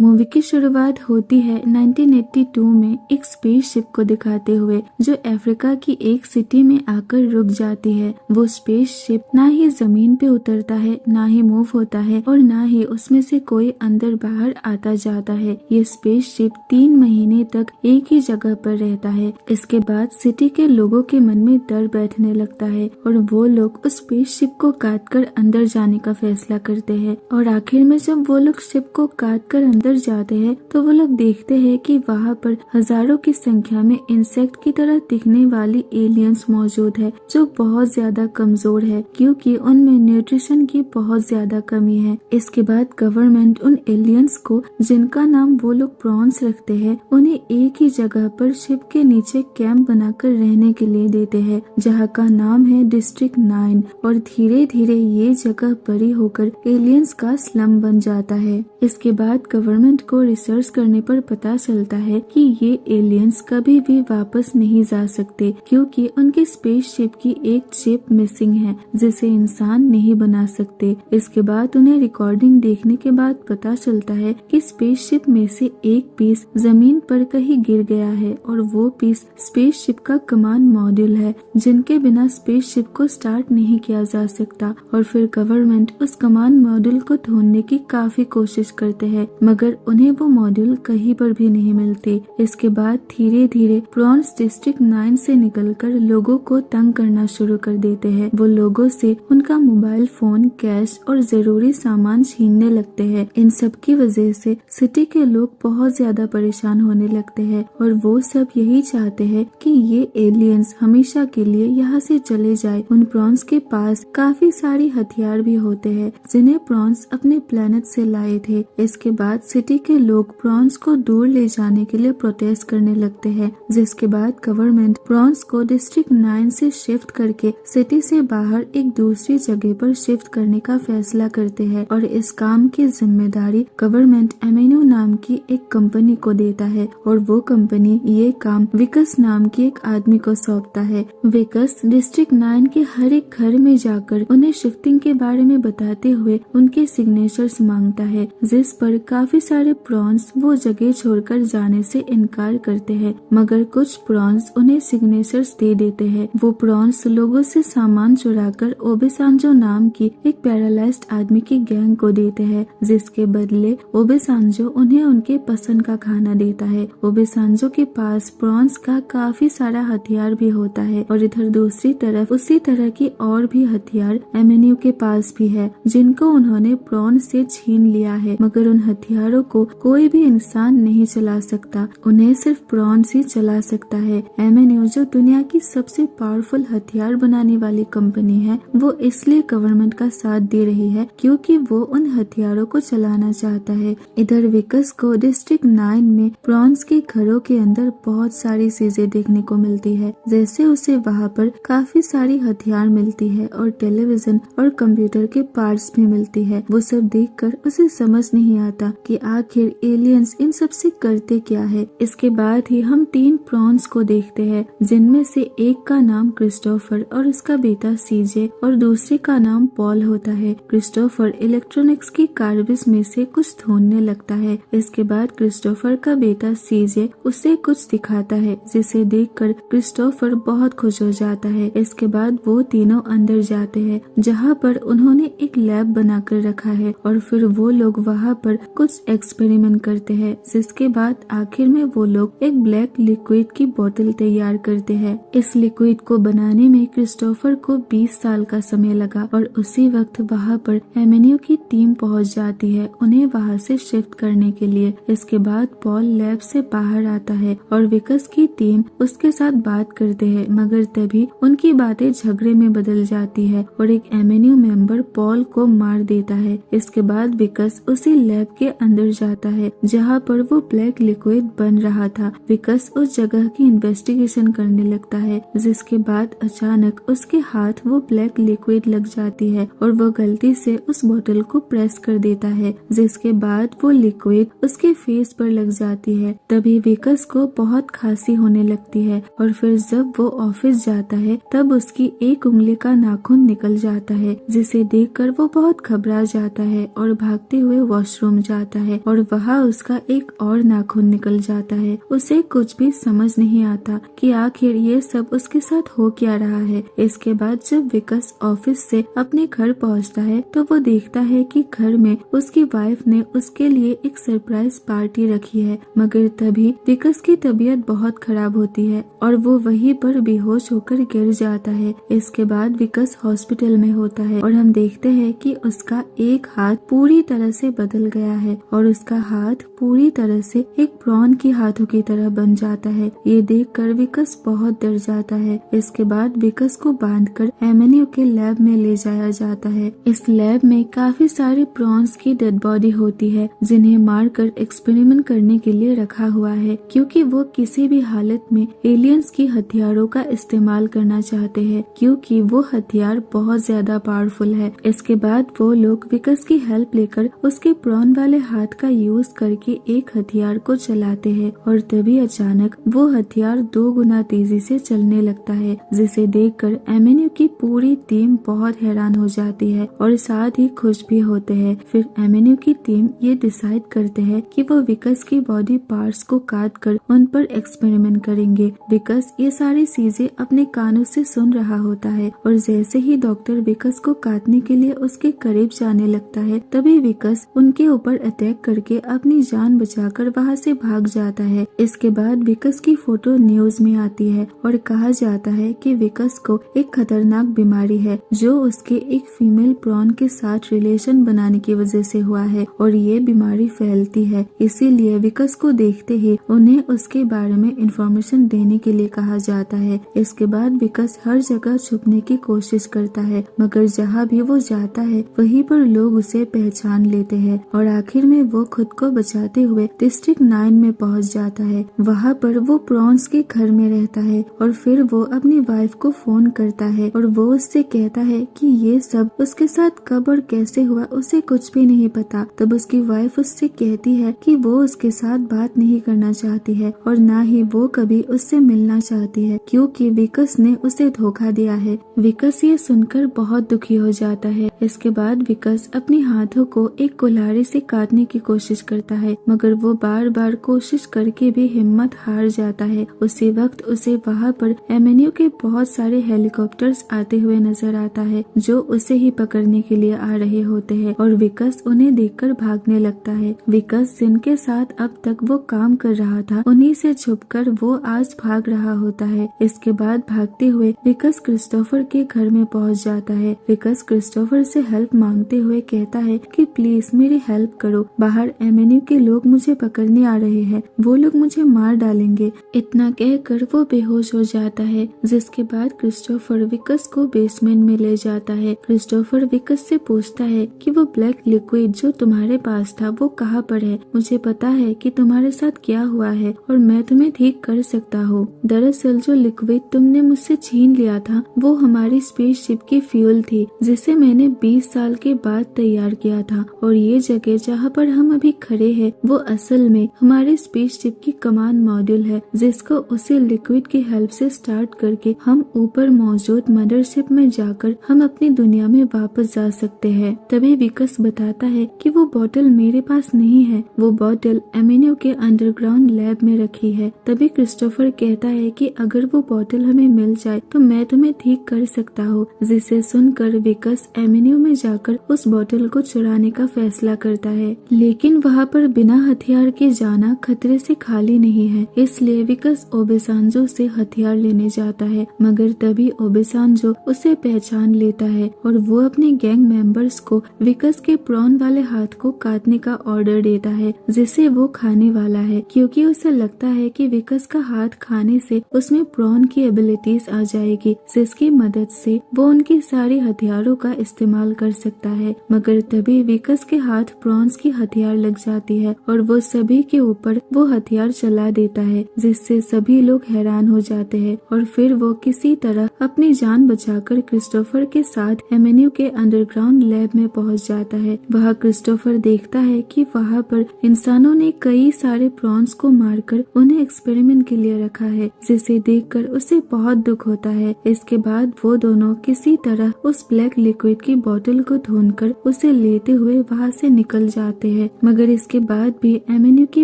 Movie की शुरुआत होती है 1982 में एक स्पेसशिप को दिखाते हुए जो अफ्रीका की एक सिटी में आकर रुक जाती है। वो स्पेसशिप ना ही जमीन पे उतरता है, ना ही मूव होता है और ना ही उसमें से कोई अंदर बाहर आता जाता है। ये स्पेसशिप 3 महीने तक एक ही जगह पर रहता है। इसके बाद सिटी के लोगों के मन में डर बैठने लगता है और वो लोग उस स्पेसशिप को काट कर अंदर जाने का फैसला करते हैं। और आखिर में जब वो लोग शिप को काट कर अंदर जाते हैं तो वो लोग देखते हैं कि वहाँ पर हजारों की संख्या में इंसेक्ट की तरह दिखने वाली एलियंस मौजूद है जो बहुत ज्यादा कमजोर है क्योंकि उनमें न्यूट्रिशन की बहुत ज्यादा कमी है। इसके बाद गवर्नमेंट उन एलियंस को, जिनका नाम वो लोग प्रॉन्स रखते हैं, उन्हें एक ही जगह पर शिप के नीचे कैंप बनाकर रहने के लिए देते हैं जहाँ का नाम है डिस्ट्रिक्ट 9। और धीरे धीरे ये जगह बड़ी होकर एलियंस का स्लम बन जाता है। इसके बाद गवर्नमेंट को रिसर्च करने पर पता चलता है कि ये एलियंस कभी भी वापस नहीं जा सकते क्योंकि उनके स्पेसशिप की एक चिप मिसिंग है जिसे इंसान नहीं बना सकते। इसके बाद उन्हें रिकॉर्डिंग देखने के बाद पता चलता है कि स्पेसशिप में से एक पीस जमीन पर कहीं गिर गया है और वो पीस स्पेसशिप का कमांड मॉड्यूल है जिनके बिना स्पेसशिप को स्टार्ट नहीं किया जा सकता। और फिर गवर्नमेंट उस कमांड मॉड्यूल को ढूंढने की काफी कोशिश करते हैं मगर उन्हें वो मॉड्यूल कहीं पर भी नहीं मिलते। इसके बाद धीरे धीरे प्रॉन्स डिस्ट्रिक्ट 9 से निकलकर लोगों को तंग करना शुरू कर देते हैं। वो लोगों से उनका मोबाइल फोन, कैश और जरूरी सामान छीनने लगते हैं। इन सब की वजह से सिटी के लोग बहुत ज्यादा परेशान होने लगते हैं और वो सब यही चाहते हैं कि ये एलियंस हमेशा के लिए यहाँ से चले जाए। उन प्रॉन्स के पास काफी सारी हथियार भी होते हैं जिन्हें प्रॉन्स अपने प्लेनेट से लाए थे। इसके बाद सिटी के लोग प्रॉन्स को दूर ले जाने के लिए प्रोटेस्ट करने लगते हैं जिसके बाद गवर्नमेंट प्रॉन्स को डिस्ट्रिक्ट 9 से शिफ्ट करके सिटी से बाहर एक दूसरी जगह पर शिफ्ट करने का फैसला करते हैं। और इस काम की जिम्मेदारी गवर्नमेंट एमिनो नाम की एक कंपनी को देता है और वो कंपनी ये काम विकस नाम की एक आदमी को सौंपता है। विकस डिस्ट्रिक्ट 9 के हर एक घर में जाकर उन्हें शिफ्टिंग के बारे में बताते हुए उनके सिग्नेचर्स मांगता है जिस पर काफी सारे प्रॉन्स वो जगह छोड़कर जाने से इनकार करते हैं मगर कुछ प्रॉन्स उन्हें सिग्नेचर्स दे देते हैं। वो प्रॉन्स लोगों से सामान चुराकर ओबेसांजो नाम की एक पैरालाइज्ड आदमी की गैंग को देते हैं जिसके बदले ओबेसांजो उन्हें उनके पसंद का खाना देता है। ओबेसांजो के पास प्रॉन्स का काफी सारा हथियार भी होता है और इधर दूसरी तरफ उसी तरह की और भी हथियार एमिन्यू के पास भी है जिनको उन्होंने प्रॉन से छीन लिया है मगर उन हथियारों को कोई भी इंसान नहीं चला सकता, उन्हें सिर्फ प्रॉन्स ही चला सकता है। एमिन्यू जो दुनिया की सबसे पावरफुल हथियार बनाने वाली कंपनी है वो इसलिए गवर्नमेंट का साथ दे रही है क्योंकि वो उन हथियारों को चलाना चाहता है। इधर विकस को डिस्ट्रिक्ट 9 में प्रॉन्स के घरों के अंदर बहुत सारी चीजें देखने को मिलती है जैसे उसे वहाँ पर काफी सारी हथियार मिलती है और टेलीविजन और कंप्यूटर के पार्ट्स भी मिलती है। वो सब देखकर उसे समझ नहीं आता कि आखिर एलियंस इन सब से करते क्या है। इसके बाद ही हम 3 प्रॉन्स को देखते हैं जिनमें से एक का नाम क्रिस्टोफर और उसका बेटा सीजे और दूसरे का नाम पॉल होता है। क्रिस्टोफर इलेक्ट्रॉनिक्स की कार्बिस में से कुछ ढूंढने लगता है। इसके बाद क्रिस्टोफर का बेटा सीजे उसे कुछ दिखाता है जिसे देखकर क्रिस्टोफर बहुत खुश हो जाता है। इसके बाद वो तीनों अंदर जाते हैं जहाँ पर उन्होंने एक लैब बनाकर रखा है और फिर वो लोग वहाँ पर कुछ एक्सपेरिमेंट करते हैं जिसके बाद आखिर में वो लोग एक ब्लैक लिक्विड की बोतल तैयार करते हैं। इस लिक्विड को बनाने में क्रिस्टोफर को 20 साल का समय लगा और उसी वक्त वहाँ पर एमिन्यू की टीम पहुँच जाती है उन्हें वहाँ से शिफ्ट करने के लिए। इसके बाद पॉल लैब से बाहर आता है और विकस की टीम उसके साथ बात करते हैं मगर तभी उनकी बातें झगड़े में बदल जाती है और एक एमिन्यू मेंबर पॉल को मार देता है। इसके बाद विकस उसी लैब के अंदर जाता है जहाँ पर वो ब्लैक लिक्विड बन रहा था। विकस उस जगह की इन्वेस्टिगेशन करने लगता है जिसके बाद अचानक उसके हाथ वो ब्लैक लिक्विड लग जाती है और वो गलती से उस बोतल को प्रेस कर देता है जिसके बाद वो लिक्विड उसके फेस पर लग जाती है। तभी विकस को बहुत खांसी होने लगती है और फिर जब वो ऑफिस जाता है तब उसकी एक उंगली का नाखून निकल जाता है जिसे देखकर वो बहुत घबरा जाता है और भागते हुए वॉशरूम जाता है। है और वहाँ उसका एक और नाखून निकल जाता है। उसे कुछ भी समझ नहीं आता कि आखिर ये सब उसके साथ हो क्या रहा है। इसके बाद जब विकस ऑफिस से अपने घर पहुँचता है तो वो देखता है कि घर में उसकी वाइफ ने उसके लिए एक सरप्राइज पार्टी रखी है, मगर तभी विकस की तबीयत बहुत खराब होती है और वो वहीं पर बेहोश होकर गिर जाता है। इसके बाद विकस हॉस्पिटल में होता है और हम देखते हैं कि उसका एक हाथ पूरी तरह से बदल गया है और उसका हाथ पूरी तरह से एक प्रॉन की हाथों की तरह बन जाता है। ये देखकर विकस बहुत डर जाता है। इसके बाद विकस को बांधकर एमिन्यू के लैब में ले जाया जाता है। इस लैब में काफी सारे प्रॉन्स की डेड बॉडी होती है जिन्हें मारकर एक्सपेरिमेंट करने के लिए रखा हुआ है, क्योंकि वो किसी भी हालत में एलियंस की हथियारों का इस्तेमाल करना चाहते हैं, क्योंकि वो हथियार बहुत ज्यादा पावरफुल है। इसके बाद वो लोग विकस की हेल्प लेकर उसके प्रॉन वाले हाथ का यूज करके एक हथियार को चलाते हैं और तभी अचानक वो हथियार 2 गुना तेजी से चलने लगता है, जिसे देखकर एमिन्यू की पूरी टीम बहुत हैरान हो जाती है और साथ ही खुश भी होते हैं। फिर एमिन्यू की टीम ये डिसाइड करते हैं कि वो विकस की बॉडी पार्ट्स को काट कर उन पर एक्सपेरिमेंट करेंगे। विकस ये सारी चीजें अपने कानों से सुन रहा होता है और जैसे ही डॉक्टर विकस को काटने के लिए उसके करीब जाने लगता है तभी विकस उनके ऊपर अटैक करके अपनी जान बचाकर वहाँ से भाग जाता है। इसके बाद विकस की फोटो न्यूज में आती है और कहा जाता है कि विकस को एक खतरनाक बीमारी है जो उसके एक फीमेल प्रॉन के साथ रिलेशन बनाने की वजह से हुआ है और ये बीमारी फैलती है। इसीलिए विकस को देखते ही उन्हें उसके बारे में इंफॉर्मेशन देने के लिए कहा जाता है। इसके बाद विकस हर जगह छुपने की कोशिश करता है, मगर जहाँ भी वो जाता है वहीं पर लोग उसे पहचान लेते हैं और आखिर में वो खुद को बचाते हुए डिस्ट्रिक्ट 9 में पहुँच जाता है। वहाँ पर वो प्रॉन्स के घर में रहता है और फिर वो अपनी वाइफ को फोन करता है और वो उससे कहता है कि ये सब उसके साथ कब और कैसे हुआ उसे कुछ भी नहीं पता। तब उसकी वाइफ उससे कहती है कि वो उसके साथ बात नहीं करना चाहती है और ना ही वो कभी उससे मिलना चाहती है, क्योंकि विकस ने उसे धोखा दिया है। विकस ये सुनकर बहुत दुखी हो जाता है। इसके बाद विकस अपने हाथों को एक कुल्हाड़ी से काटने की कोशिश करता है, मगर वो बार बार कोशिश करके भी हिम्मत हार जाता है। उसी वक्त उसे वहाँ पर एमिन्यू के बहुत सारे हेलीकॉप्टर्स आते हुए नजर आता है जो उसे ही पकड़ने के लिए आ रहे होते हैं और विकस उन्हें देखकर भागने लगता है। विकस जिनके साथ अब तक वो काम कर रहा था उन्हीं से छुपकर वो आज भाग रहा होता है। इसके बाद भागते हुए विकस क्रिस्टोफर के घर में पहुंच जाता है। विकस क्रिस्टोफर से हेल्प मांगते हुए कहता है कि प्लीज मेरी हेल्प करो, बाहर एमिन्यू के लोग मुझे पकड़ने आ रहे हैं, वो लोग मुझे मार डालेंगे। इतना कहकर वो बेहोश हो जाता है, जिसके बाद क्रिस्टोफर विकस को बेसमेंट में ले जाता है। क्रिस्टोफर विकस से पूछता है कि वो ब्लैक लिक्विड जो तुम्हारे पास था वो कहाँ पर है। मुझे पता है कि तुम्हारे साथ क्या हुआ है और मैं तुम्हें ठीक कर सकता हूँ। दरअसल जो लिक्विड तुमने मुझसे छीन लिया था वो हमारी स्पेसशिप की फ्यूल थी, जिसे मैंने 20 साल के बाद तैयार किया था और ये जगह जहाँ पर हम अभी खड़े हैं वो असल में हमारे स्पेसशिप की कमांड मॉड्यूल है, जिसको उसी लिक्विड की हेल्प से स्टार्ट करके हम ऊपर मौजूद मदरशिप में जाकर हम अपनी दुनिया में वापस जा सकते हैं। तभी विकस बताता है कि वो बोतल मेरे पास नहीं है, वो बोतल एमिन्यू के अंडरग्राउंड लैब में रखी है। तभी क्रिस्टोफर कहता है कि अगर वो बोतल हमें मिल जाए तो मैं तुम्हें ठीक कर सकता हूँ, जिसे सुनकर विकस एमिन्यू में जाकर उस बोतल को चुराने का फैसला करता है। लेकिन वहाँ पर बिना हथियार के जाना खतरे से खाली नहीं है, इसलिए विकस ओबेसांजो से हथियार लेने जाता है, मगर तभी ओबेसांजो उसे पहचान लेता है और वो अपने गैंग मेंबर्स को विकस के प्रॉन वाले हाथ को काटने का ऑर्डर देता है, जिसे वो खाने वाला है, क्योंकि उसे लगता है कि विकस का हाथ खाने से उसमें प्रॉन की एबिलिटीज आ जाएगी, जिसकी मदद से वो उनकी सारी हथियारों का इस्तेमाल कर सकता है। मगर तभी विकस के हाथ प्रॉन्स की हथियार लग जाती है और वो सभी के ऊपर वो हथियार चला देता है, जिससे सभी लोग हैरान हो जाते हैं और फिर वो किसी तरह अपनी जान बचाकर क्रिस्टोफर के साथ एमिन्यू के अंडरग्राउंड लैब में पहुंच जाता है। वहाँ क्रिस्टोफर देखता है कि वहाँ पर इंसानों ने कई सारे प्रॉन्स को मारकर उन्हें एक्सपेरिमेंट के लिए रखा है, जिसे देखकर उसे बहुत दुख होता है। इसके बाद वो दोनों किसी तरह उस ब्लैक लिक्विड की बोतल को ढूंढकर उसे लेते हुए वहाँ से निकल जाते हैं, मगर इसके बाद भी एमिन्यू की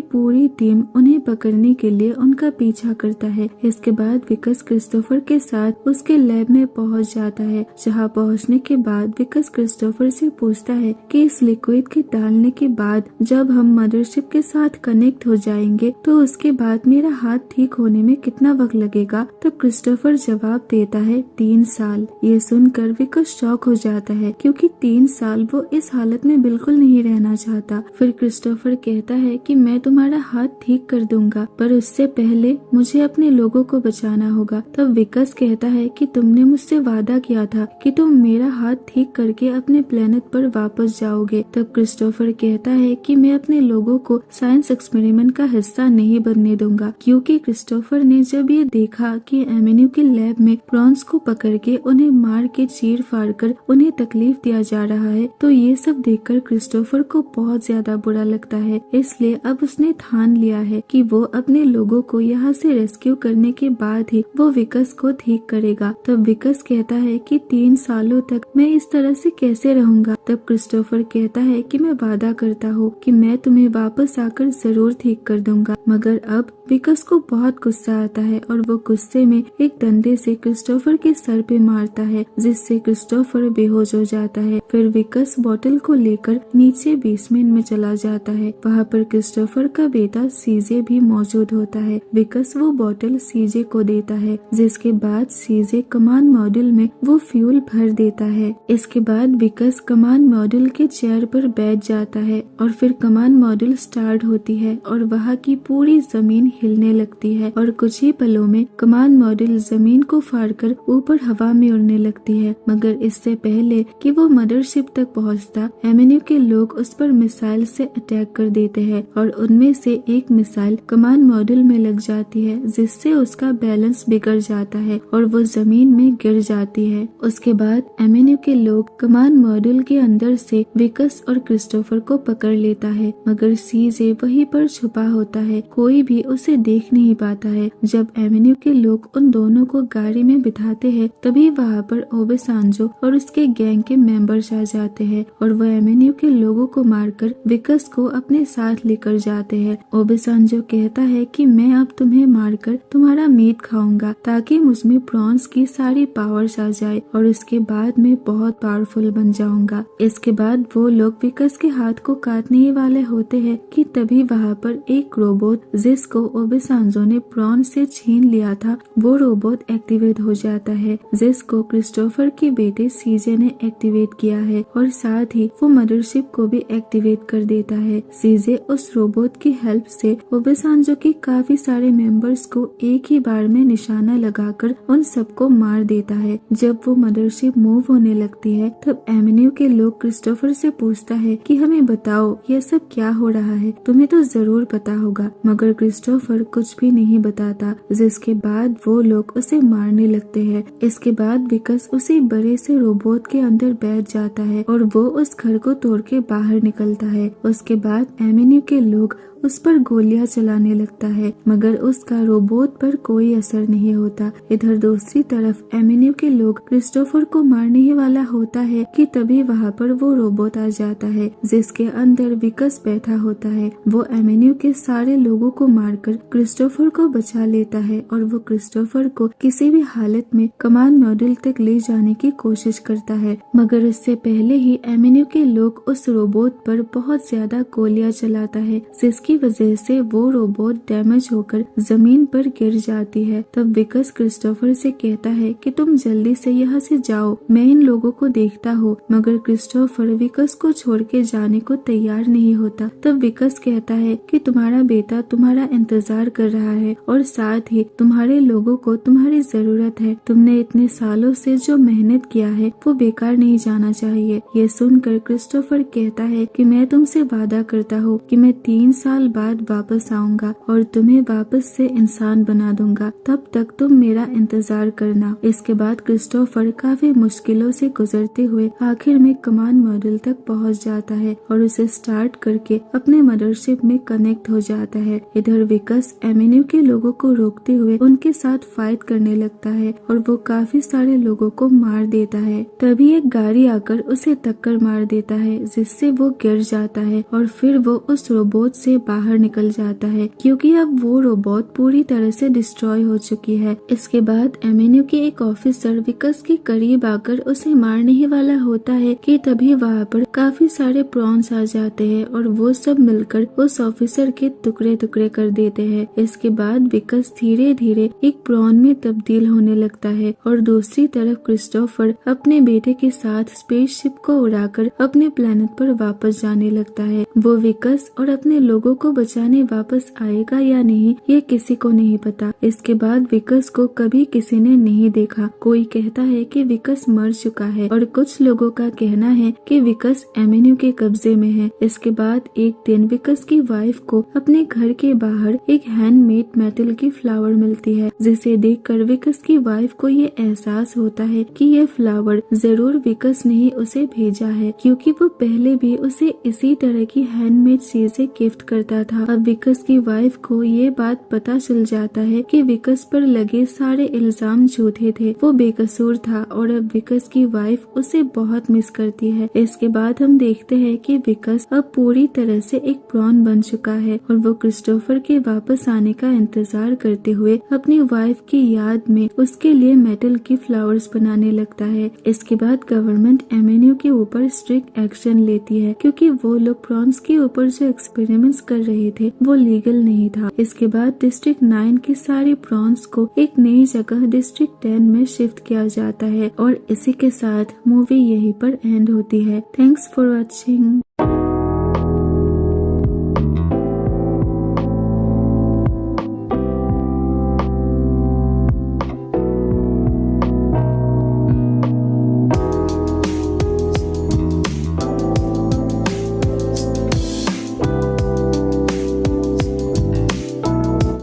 पूरी टीम उन्हें पकड़ने के लिए उनका पीछा करता है। इसके बाद विकस क्रिस्टोफर के साथ उसके लैब में पहुंच जाता है, जहां पहुंचने के बाद विकस क्रिस्टोफर से पूछता है कि इस लिक्विड के डालने के बाद जब हम मदरशिप के साथ कनेक्ट हो जाएंगे तो उसके बाद मेरा हाथ ठीक होने में कितना वक्त लगेगा। तब क्रिस्टोफर जवाब देता है 3 साल। ये सुनकर विकस शॉक हो जाता है, क्योंकि 3 साल वो इस हालत में बिल्कुल नहीं रहना चाहता। फिर क्रिस्टोफर कहता है कि मैं तुम्हारा हाथ ठीक कर दूंगा, पर उससे पहले मुझे अपने लोगों को बचाना होगा। तब विकस कहता है कि तुमने मुझसे वादा किया था कि तुम मेरा हाथ ठीक करके अपने प्लेनेट पर वापस जाओगे। तब क्रिस्टोफर कहता है कि मैं अपने लोगों को साइंस एक्सपेरिमेंट का हिस्सा नहीं बनने दूंगा, क्योंकि क्रिस्टोफर ने जब ये देखा कि एमिन्यू के लैब में प्रॉन्स को पकड़ के उन्हें मार के चीर फाड़ कर उन्हें तकलीफ दिया जा रहा है, तो ये सब देखकर क्रिस्टोफर को बहुत ज्यादा बुरा लगता है। इसलिए अब उसने ठान लिया है कि वो अपने लोगों को यहाँ से रेस्क्यू करने के बाद ही वो विकस को ठीक करेगा। तब विकस कहता है कि 3 सालों तक मैं इस तरह से कैसे रहूंगा। तब क्रिस्टोफर कहता है कि मैं वादा करता हूँ कि मैं तुम्हें वापस आकर जरूर ठीक कर दूंगा। मगर अब विकस को बहुत गुस्सा आता है और वो गुस्से में एक डंडे से क्रिस्टोफर के सर पे मारता है, जिससे क्रिस्टोफर बेहोश हो जाता है। फिर विकस बोतल को लेकर नीचे बेसमेंट में चला जाता है। वहाँ पर क्रिस्टोफर का बेटा सीजे भी मौजूद होता है। विकस वो बोतल सीजे को देता है, जिसके बाद सीजे कमांड मॉड्यूल में वो फ्यूल भर देता है। इसके बाद विकस कमांड मॉड्यूल के चेयर पर बैठ जाता है और फिर कमांड मॉड्यूल स्टार्ट होती है और वहाँ की पूरी जमीन हिलने लगती है और कुछ ही पलों में कमांड मॉड्यूल जमीन को फाड़कर ऊपर हवा में उड़ने लगती है। मगर इससे पहले कि वो मदरशिप तक पहुंचता, एमिन्यू के लोग उस पर मिसाइल से अटैक कर देते हैं और उनमें से एक मिसाइल कमांड मॉड्यूल में लग जाती है, जिससे उसका बैलेंस बिगड़ जाता है और वो जमीन में गिर जाती है। उसके बाद एमिन्यू के लोग कमांड मॉड्यूल के अंदर से विकस और क्रिस्टोफर को पकड़ लेता है, मगर सीजे वहीं पर छुपा होता है। कोई भी उसे देख नहीं पाता है। जब एमिन्यू के लोग उन दोनों को गाड़ी में बिठाते हैं, तभी वहाँ पर ओबेसांजो और उसके गैंग के मेंबर्स आ जाते हैं और वो एमिन्यू के लोगों को मारकर विकस को अपने साथ लेकर जाते हैं। ओबेसांजो कहता है कि मैं अब तुम्हें मारकर तुम्हारा मीट खाऊंगा, ताकि मुझमें प्रॉन्स की सारी पावर्स आ जाए और उसके बाद मैं बहुत पावरफुल बन जाऊंगा। इसके बाद वो लोग विकस के हाथ को काटने ही वाले होते हैं कि तभी वहाँ पर एक रोबोट, जिसको ओबेसांजो ने प्रॉन से छीन लिया था, वो रोबोट एक्टिवेट हो जाता है, जिसको क्रिस्टोफर के बेटे सीजे ने एक्टिवेट किया है और साथ ही वो मदरशिप को भी एक्टिवेट कर देता है। सीजे उस रोबोट की हेल्प से ओबेसांजो के काफी सारे मेंबर्स को एक ही बार में निशाना लगाकर उन सबको मार देता है। जब वो मदरशिप मूव होने लगती है, तब एमिन्यू के लोग क्रिस्टोफर से पूछता है कि हमें बताओ ये सब क्या हो रहा है, तुम्हें तो जरूर पता होगा। मगर क्रिस्टोफर कुछ भी नहीं बताता, जिसके बाद वो लोग उसे मारने लगते हैं। इसके बाद विकस उसी बड़े से रोबोट के अंदर बैठ जाता है और वो उस घर को तोड़ के बाहर निकलता है। उसके बाद एमिन्यू के लोग उस पर गोलियां चलाने लगता है, मगर उसका रोबोट पर कोई असर नहीं होता। इधर दूसरी तरफ एमिन्यू के लोग क्रिस्टोफर को मारने ही वाला होता है कि तभी वहाँ पर वो रोबोट आ जाता है, जिसके अंदर विकस बैठा होता है। वो एमिन्यू के सारे लोगों को मारकर क्रिस्टोफर को बचा लेता है और वो क्रिस्टोफर को किसी भी हालत में कमांड मॉड्यूल तक ले जाने की कोशिश करता है, मगर उससे पहले ही एमिन्यू के लोग उस रोबोट पर बहुत ज्यादा गोलियां चलाता है, जिसकी वजह से वो रोबोट डैमेज होकर जमीन पर गिर जाती है। तब विकस क्रिस्टोफर से कहता है कि तुम जल्दी से यहाँ से जाओ, मैं इन लोगों को देखता हूँ। मगर क्रिस्टोफर विकस को छोड़ के जाने को तैयार नहीं होता। तब विकस कहता है कि तुम्हारा बेटा तुम्हारा इंतजार कर रहा है और साथ ही तुम्हारे लोगों को तुम्हारी जरूरत है। तुमने इतने सालों से जो मेहनत किया है वो बेकार नहीं जाना चाहिए। ये सुनकर क्रिस्टोफर कहता है कि मैं तुमसे वादा करता हूँ कि मैं 3 साल साल बाद वापस आऊंगा और तुम्हें वापस से इंसान बना दूंगा, तब तक तुम मेरा इंतजार करना। इसके बाद क्रिस्टोफर काफी मुश्किलों से गुजरते हुए आखिर में कमांड मॉड्यूल तक पहुंच जाता है और उसे स्टार्ट करके अपने मदरशिप में कनेक्ट हो जाता है। इधर विकस एमिन्यू के लोगों को रोकते हुए उनके साथ फाइट करने लगता है और वो काफी सारे लोगों को मार देता है। तभी एक गाड़ी आकर उसे टक्कर मार देता है, जिससे वो गिर जाता है और फिर वो उस रोबोट से बाहर निकल जाता है, क्योंकि अब वो रोबोट पूरी तरह से डिस्ट्रॉय हो चुकी है। इसके बाद एमिन्यू के एक ऑफिसर विकस के करीब आकर उसे मारने ही वाला होता है कि तभी वहाँ पर काफी सारे प्रॉन्स आ जाते हैं और वो सब मिलकर उस ऑफिसर के टुकड़े टुकड़े कर देते हैं। इसके बाद विकस धीरे धीरे एक प्रॉन में तब्दील होने लगता है और दूसरी तरफ क्रिस्टोफर अपने बेटे के साथ स्पेसशिप को उड़ाकर अपने प्लेनेट पर वापस जाने लगता है। वो विकस और अपने लोगों को बचाने वापस आएगा या नहीं, ये किसी को नहीं पता। इसके बाद विकस को कभी किसी ने नहीं देखा। कोई कहता है कि विकस मर चुका है और कुछ लोगों का कहना है कि विकस एमिन्यू के कब्जे में है। इसके बाद एक दिन विकस की वाइफ को अपने घर के बाहर एक हैंडमेड मेटल की फ्लावर मिलती है, जिसे देखकर विकस की वाइफ को ये एहसास होता है कि ये फ्लावर जरूर विकस ने ही उसे भेजा है, क्योंकि वो पहले भी उसे इसी तरह की हैंडमेड चीजें गिफ्ट करता था। अब विकस की वाइफ को ये बात पता चल जाता है कि विकस पर लगे सारे इल्जाम झूठे थे, वो बेकसूर था और अब विकस की वाइफ उसे बहुत मिस करती है। इसके बाद हम देखते हैं कि विकस अब पूरी तरह से एक प्रॉन बन चुका है और वो क्रिस्टोफर के वापस आने का इंतजार करते हुए अपनी वाइफ की याद में उसके लिए मेटल की फ्लावर्स बनाने लगता है। इसके बाद गवर्नमेंट एमिन्यू के ऊपर स्ट्रिक्ट एक्शन लेती है, क्योंकि वो लोग प्रॉन्स के ऊपर जो एक्सपेरिमेंट्स कर रहे थे वो लीगल नहीं था। इसके बाद डिस्ट्रिक्ट 9 के सारे प्रॉन्स को एक नई जगह डिस्ट्रिक्ट 10 में शिफ्ट किया जाता है और इसी के साथ मूवी यहीं पर एंड होती है। Thanks for watching.